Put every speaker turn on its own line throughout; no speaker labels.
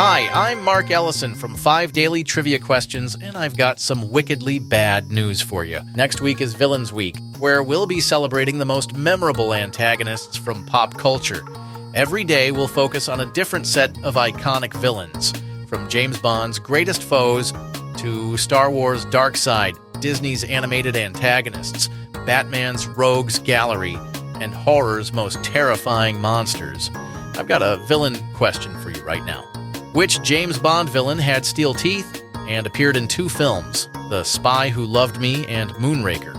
Hi, I'm Mark Ellison from 5 Daily Trivia Questions, and I've got some wickedly bad news for you. Next week is Villains Week, where we'll be celebrating the most memorable antagonists from pop culture. Every day we'll focus on a different set of iconic villains, from James Bond's greatest foes to Star Wars' Dark Side, Disney's animated antagonists, Batman's rogues gallery, and horror's most terrifying monsters. I've got a villain question for you right now. Which James Bond villain had steel teeth and appeared in 2 films, The Spy Who Loved Me and Moonraker?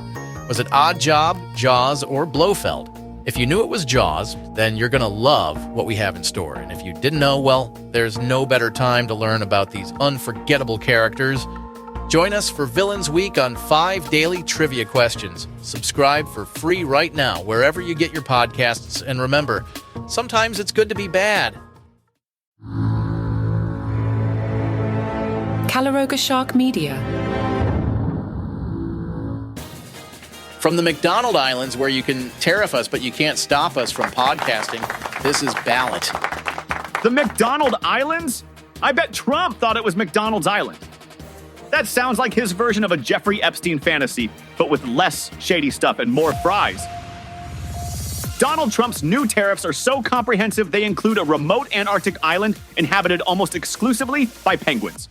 Was it Odd Job, Jaws, or Blofeld? If you knew it was Jaws, then you're going to love what we have in store. And if you didn't know, well, there's no better time to learn about these unforgettable characters. Join us for Villains Week on 5 Daily Trivia Questions. Subscribe for free right now wherever you get your podcasts. And remember, sometimes it's good to be bad.
Calaroga Shark Media.
From the McDonald Islands, where you can tariff us, but you can't stop us from podcasting, this is Ballot.
The McDonald Islands? I bet Trump thought it was McDonald's Island. That sounds like his version of a Jeffrey Epstein fantasy, but with less shady stuff and more fries. Donald Trump's new tariffs are so comprehensive they include a remote Antarctic island inhabited almost exclusively by penguins.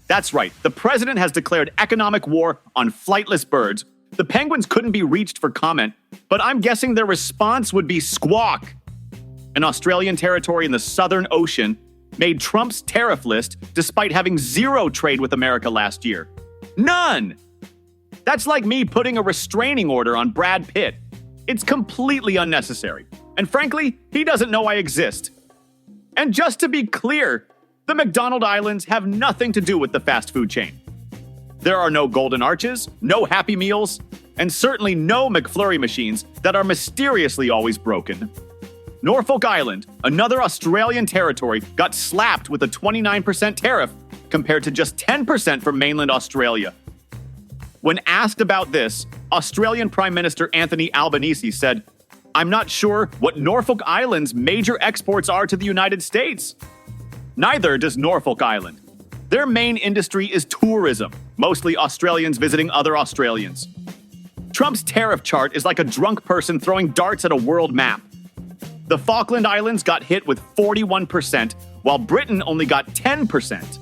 That's right, the president has declared economic war on flightless birds. The penguins couldn't be reached for comment, but I'm guessing their response would be squawk. An Australian territory in the Southern Ocean made Trump's tariff list despite having 0 trade with America last year. None! That's like me putting a restraining order on Brad Pitt. It's completely unnecessary. And frankly, he doesn't know I exist. And just to be clear, the McDonald Islands have nothing to do with the fast food chain. There are no Golden Arches, no Happy Meals, and certainly no McFlurry machines that are mysteriously always broken. Norfolk Island, another Australian territory, got slapped with a 29% tariff compared to just 10% for mainland Australia. When asked about this, Australian Prime Minister Anthony Albanese said, "I'm not sure what Norfolk Island's major exports are to the United States." Neither does Norfolk Island. Their main industry is tourism, mostly Australians visiting other Australians. Trump's tariff chart is like a drunk person throwing darts at a world map. The Falkland Islands got hit with 41%, while Britain only got 10%.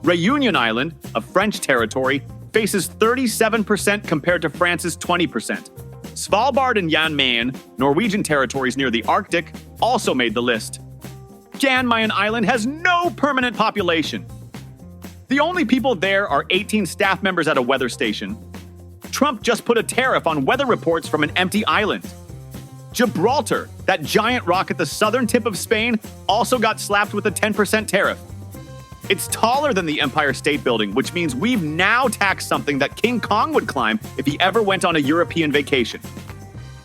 Reunion Island, a French territory, faces 37% compared to France's 20%. Svalbard and Jan Mayen, Norwegian territories near the Arctic, also made the list. Jan Mayen Island has no permanent population. The only people there are 18 staff members at a weather station. Trump just put a tariff on weather reports from an empty island. Gibraltar, that giant rock at the southern tip of Spain, also got slapped with a 10% tariff. It's taller than the Empire State Building, which means we've now taxed something that King Kong would climb if he ever went on a European vacation.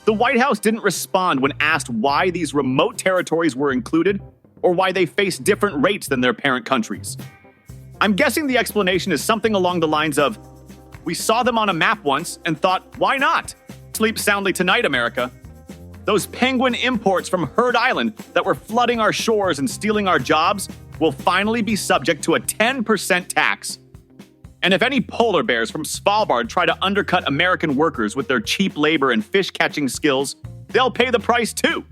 The White House didn't respond when asked why these remote territories were included or why they face different rates than their parent countries. I'm guessing the explanation is something along the lines of, "We saw them on a map once and thought, why not? Sleep soundly tonight, America." Those penguin imports from Heard Island that were flooding our shores and stealing our jobs will finally be subject to a 10% tax. And if any polar bears from Svalbard try to undercut American workers with their cheap labor and fish-catching skills, they'll pay the price too.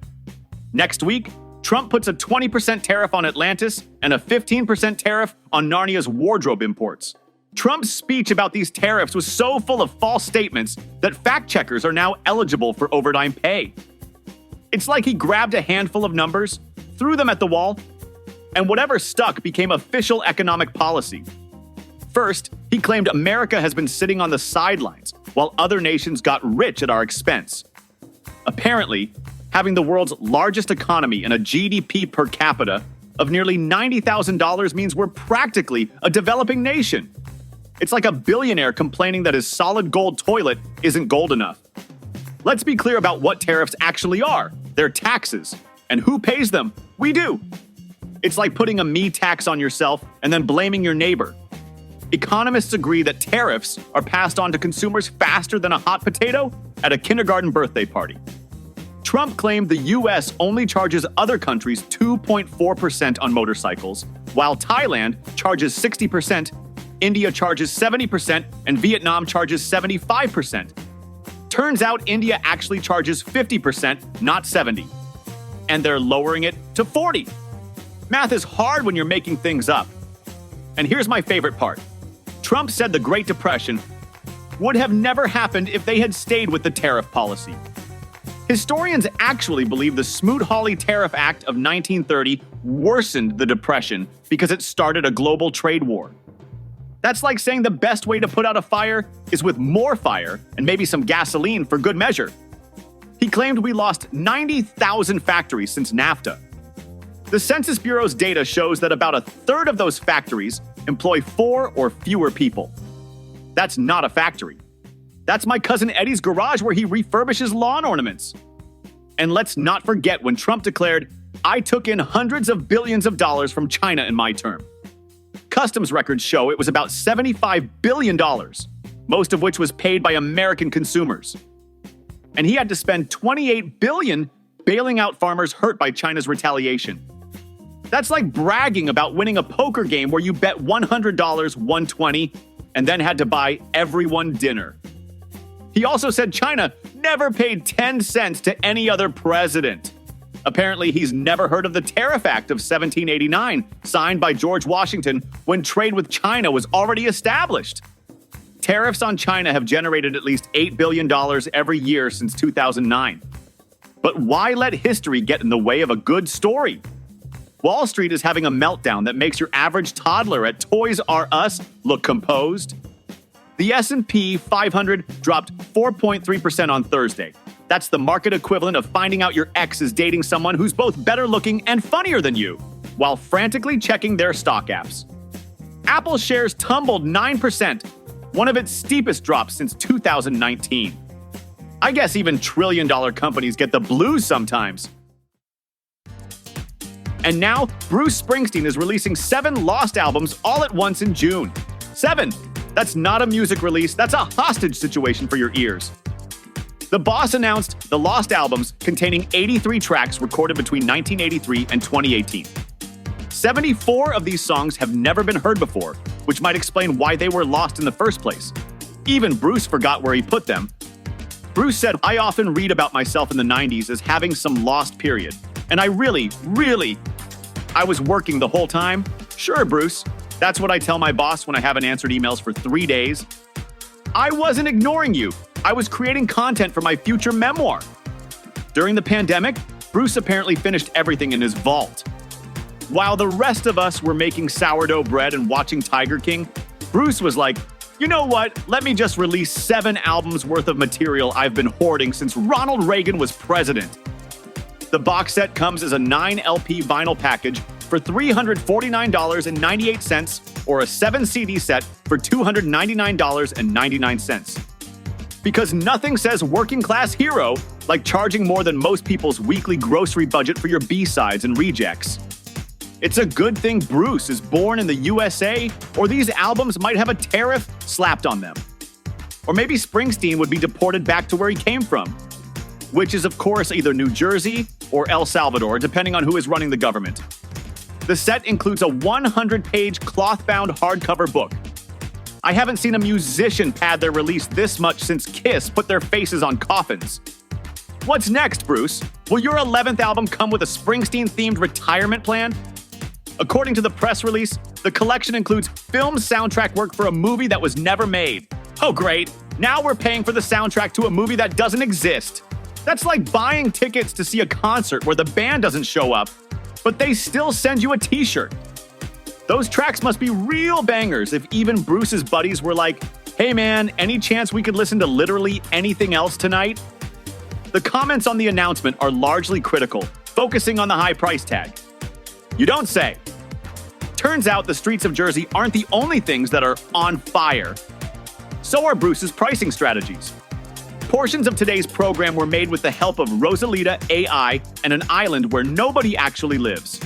Next week, Trump puts a 20% tariff on Atlantis and a 15% tariff on Narnia's wardrobe imports. Trump's speech about these tariffs was so full of false statements that fact-checkers are now eligible for overtime pay. It's like he grabbed a handful of numbers, threw them at the wall, and whatever stuck became official economic policy. First, he claimed America has been sitting on the sidelines while other nations got rich at our expense. Apparently, having the world's largest economy and a GDP per capita of nearly $90,000 means we're practically a developing nation. It's like a billionaire complaining that his solid gold toilet isn't gold enough. Let's be clear about what tariffs actually are. They're taxes. And who pays them? We do. It's like putting a me tax on yourself and then blaming your neighbor. Economists agree that tariffs are passed on to consumers faster than a hot potato at a kindergarten birthday party. Trump claimed the U.S. only charges other countries 2.4% on motorcycles, while Thailand charges 60%, India charges 70%, and Vietnam charges 75%. Turns out India actually charges 50%, not 70%. And they're lowering it to 40%. Math is hard when you're making things up. And here's my favorite part. Trump said the Great Depression would have never happened if they had stayed with the tariff policy. Historians actually believe the Smoot-Hawley Tariff Act of 1930 worsened the Depression because it started a global trade war. That's like saying the best way to put out a fire is with more fire and maybe some gasoline for good measure. He claimed we lost 90,000 factories since NAFTA. The Census Bureau's data shows that about a third of those factories employ 4 or fewer people. That's not a factory. That's my cousin Eddie's garage where he refurbishes lawn ornaments. And let's not forget when Trump declared, "I took in hundreds of billions of dollars from China in my term." Customs records show it was about $75 billion, most of which was paid by American consumers. And he had to spend $28 billion bailing out farmers hurt by China's retaliation. That's like bragging about winning a poker game where you bet $100, won $20, and then had to buy everyone dinner. He also said China never paid 10 cents to any other president. Apparently, he's never heard of the Tariff Act of 1789, signed by George Washington when trade with China was already established. Tariffs on China have generated at least $8 billion every year since 2009. But why let history get in the way of a good story? Wall Street is having a meltdown that makes your average toddler at Toys R Us look composed. The S&P 500 dropped 4.3% on Thursday. That's the market equivalent of finding out your ex is dating someone who's both better looking and funnier than you, while frantically checking their stock apps. Apple shares tumbled 9%, one of its steepest drops since 2019. I guess even trillion-dollar companies get the blues sometimes. And now, Bruce Springsteen is releasing 7 Lost albums all at once in June. 7! That's not a music release, that's a hostage situation for your ears. The boss announced the Lost albums containing 83 tracks recorded between 1983 and 2018. 74 of these songs have never been heard before, which might explain why they were lost in the first place. Even Bruce forgot where he put them. Bruce said, "I often read about myself in the 90s as having some lost period. And I I was working the whole time." Sure, Bruce. That's what I tell my boss when I haven't answered emails for 3 days. I wasn't ignoring you. I was creating content for my future memoir. During the pandemic, Bruce apparently finished everything in his vault. While the rest of us were making sourdough bread and watching Tiger King, Bruce was like, "You know what? Let me just release 7 albums worth of material I've been hoarding since Ronald Reagan was president." The box set comes as a 9 LP vinyl package for $349.98 or a 7 CD set for $299.99. Because nothing says working class hero like charging more than most people's weekly grocery budget for your B-sides and rejects. It's a good thing Bruce is born in the USA, or these albums might have a tariff slapped on them. Or maybe Springsteen would be deported back to where he came from, which is of course either New Jersey or El Salvador, depending on who is running the government. The set includes a 100-page cloth-bound hardcover book. I haven't seen a musician pad their release this much since Kiss put their faces on coffins. What's next, Bruce? Will your 11th album come with a Springsteen-themed retirement plan? According to the press release, the collection includes film soundtrack work for a movie that was never made. Oh great, now we're paying for the soundtrack to a movie that doesn't exist. That's like buying tickets to see a concert where the band doesn't show up, but they still send you a t-shirt. Those tracks must be real bangers if even Bruce's buddies were like, "Hey man, any chance we could listen to literally anything else tonight?" The comments on the announcement are largely critical, focusing on the high price tag. You don't say. Turns out the streets of Jersey aren't the only things that are on fire. So are Bruce's pricing strategies. Portions of today's program were made with the help of Rosalita AI and an island where nobody actually lives.